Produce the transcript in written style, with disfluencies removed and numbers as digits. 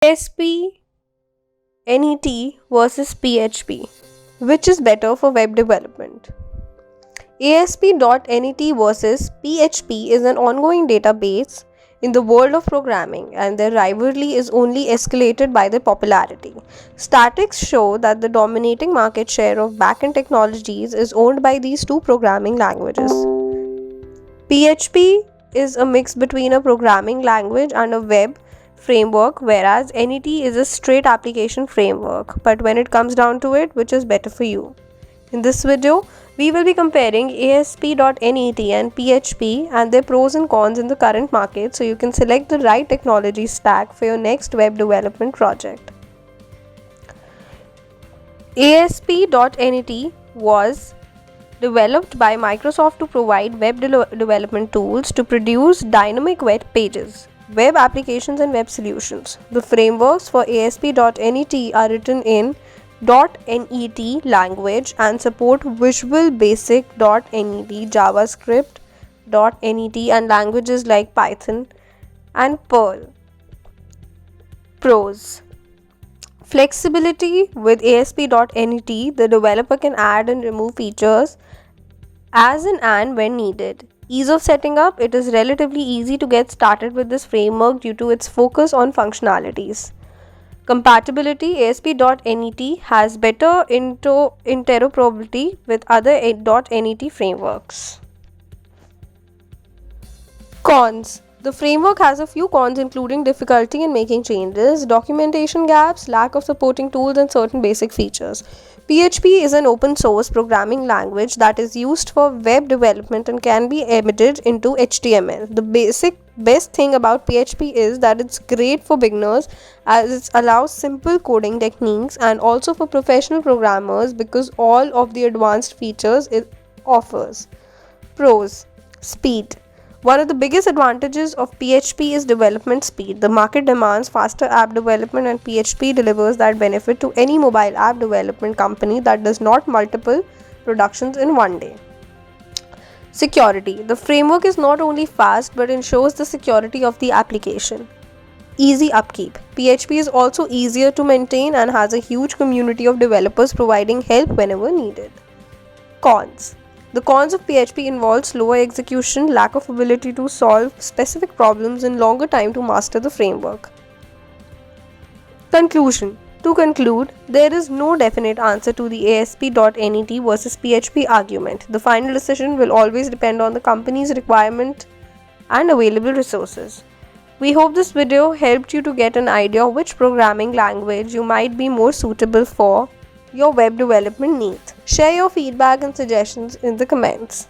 ASP.NET versus PHP. Which is better for web development? ASP.NET versus PHP is an ongoing database in the world of programming, and their rivalry is only escalated by their popularity. Statistics show that the dominating market share of backend technologies is owned by these two programming languages. PHP is a mix between a programming language and a web framework, whereas NET is a straight application framework. But when it comes down to it, which is better for you? In this video, we will be comparing ASP.NET and PHP and their pros and cons in the current market, so you can select the right technology stack for your next web development project. ASP.NET was developed by Microsoft to provide web development tools to produce dynamic web pages, web applications and web solutions. The frameworks for ASP.NET are written in .NET language and support Visual Basic .NET, JavaScript .NET and languages like Python and Perl. Pros: flexibility. With ASP.NET, the developer can add and remove features as and when needed. Ease of setting up. It is relatively easy to get started with this framework due to its focus on functionalities. Compatibility. ASP.NET has better interoperability with other .NET frameworks. Cons. The framework has a few cons, including difficulty in making changes, documentation gaps, lack of supporting tools, and certain basic features. PHP is an open source programming language that is used for web development and can be embedded into HTML. The best thing about PHP is that it's great for beginners, as it allows simple coding techniques, and also for professional programmers because all of the advanced features it offers. Pros: speed. One of the biggest advantages of PHP is development speed. The market demands faster app development, and PHP delivers that benefit to any mobile app development company that does not multiple productions in one day. Security. The framework is not only fast but ensures the security of the application. Easy upkeep. PHP is also easier to maintain and has a huge community of developers providing help whenever needed. Cons. The cons of PHP involve slower execution, lack of ability to solve specific problems, and longer time to master the framework. Conclusion. To conclude, there is no definite answer to the ASP.NET versus PHP argument. The final decision will always depend on the company's requirement and available resources. We hope this video helped you to get an idea of which programming language you might be more suitable for your web development needs. Share your feedback and suggestions in the comments.